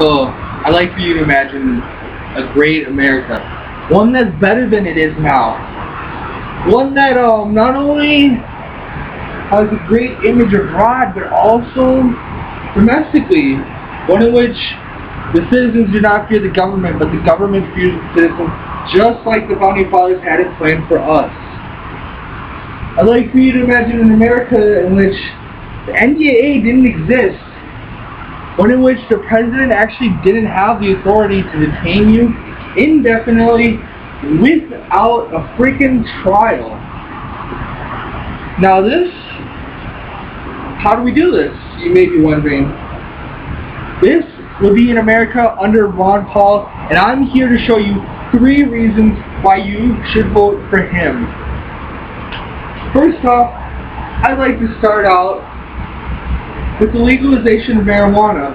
So I'd like for you to imagine a great America. One that's better than it is now. One that not only has a great image abroad, but also domestically. One in which the citizens do not fear the government, but the government fears the citizens, just like the Founding Fathers had it planned for us. I'd like for you to imagine an America in which the NDAA didn't exist. One in which the president actually didn't have the authority to detain you indefinitely without a freaking trial. Now how do we do this? You may be wondering. This will be in America under Ron Paul, and I'm here to show you 3 reasons why you should vote for him. First off, I'd like to start out with the legalization of marijuana.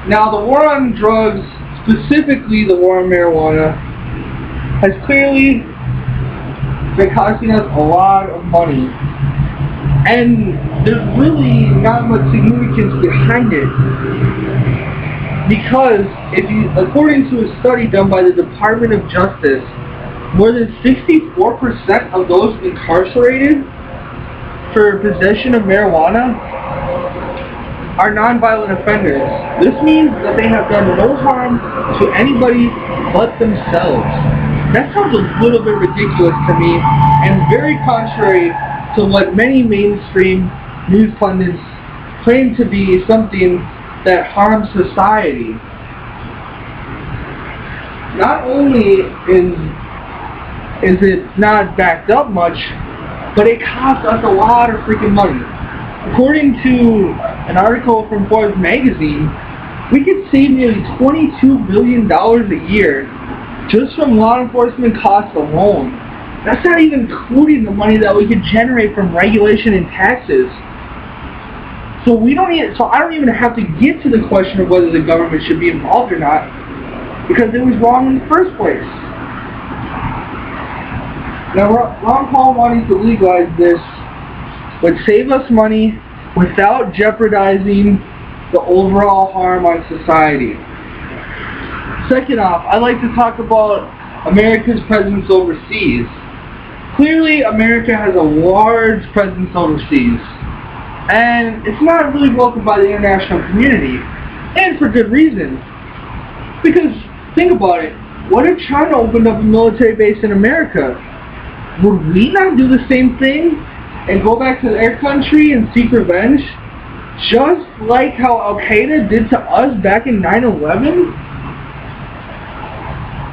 Now, the war on drugs, specifically the war on marijuana, has clearly been costing us a lot of money. And there's really not much significance behind it. Because according to a study done by the Department of Justice, more than 64% of those incarcerated for possession of marijuana are nonviolent offenders. This means that they have done no harm to anybody but themselves. That sounds a little bit ridiculous to me, and very contrary to what many mainstream news pundits claim to be something that harms society. Not only is it not backed up much, but it costs us a lot of freaking money. According to an article from Forbes magazine, we could save nearly $22 billion a year just from law enforcement costs alone. That's not even including the money that we could generate from regulation and taxes. So I don't even have to get to the question of whether the government should be involved or not, because it was wrong in the first place. Now, Ron Paul wanting to legalize this would save us money without jeopardizing the overall harm on society. Second off, I'd like to talk about America's presence overseas. Clearly, America has a large presence overseas, and it's not really welcomed by the international community, and for good reason. Because, think about it, what if China opened up a military base in America? Would we not do the same thing and go back to their country and seek revenge? Just like how Al-Qaeda did to us back in 9/11?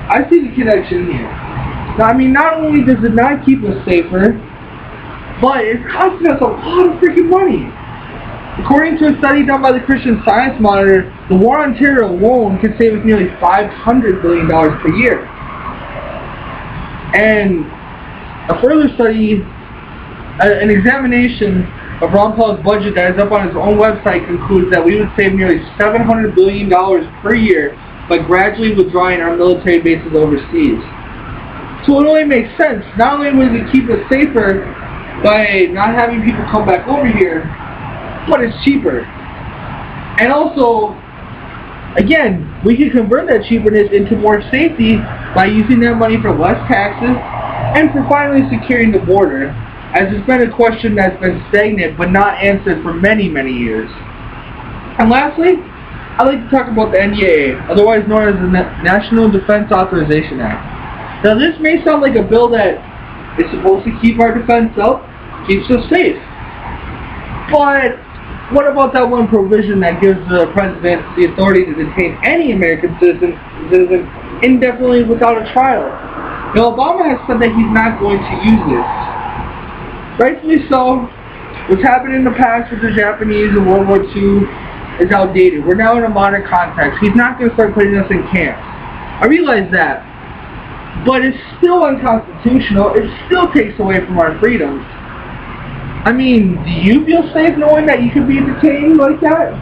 I see the connection here. Now, I mean, not only does it not keep us safer, but it's costing us a lot of freaking money. According to a study done by the Christian Science Monitor, the war on terror alone could save us nearly $500 billion per year. And a further study, an examination of Ron Paul's budget that is up on his own website concludes that we would save nearly $700 billion per year by gradually withdrawing our military bases overseas. So it only makes sense. Not only would it keep us safer by not having people come back over here, but it's cheaper. And also, again, we can convert that cheaperness into more safety by using that money for less taxes and for finally securing the border, as it's been a question that's been stagnant but not answered for many, many years. And lastly, I'd like to talk about the NDAA, otherwise known as the National Defense Authorization Act. Now, this may sound like a bill that is supposed to keep our defense up, keeps us safe. But what about that one provision that gives the president the authority to detain any American citizen indefinitely without a trial? Now, Obama has said that he's not going to use this. Rightfully so. What's happened in the past with the Japanese in World War II is outdated. We're now in a modern context. He's not going to start putting us in camps. I realize that. But it's still unconstitutional. It still takes away from our freedoms. I mean, do you feel safe knowing that you could be detained like that?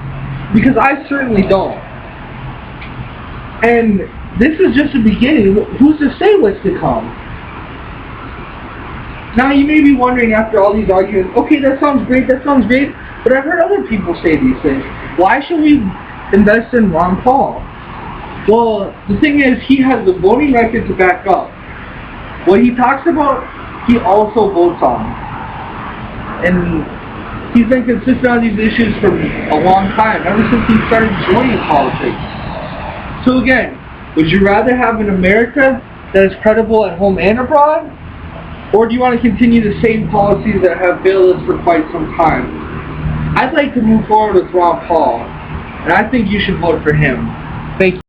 Because I certainly don't. And this is just the beginning. Who's to say what's to come? Now you may be wondering after all these arguments, okay, that sounds great, but I've heard other people say these things. Why should we invest in Ron Paul? Well, the thing is, he has the voting record to back up. What he talks about, he also votes on. And he's been consistent on these issues for a long time, ever since he started joining politics. So again, would you rather have an America that is credible at home and abroad? Or do you want to continue the same policies that have failed us for quite some time? I'd like to move forward with Ron Paul, and I think you should vote for him. Thank you.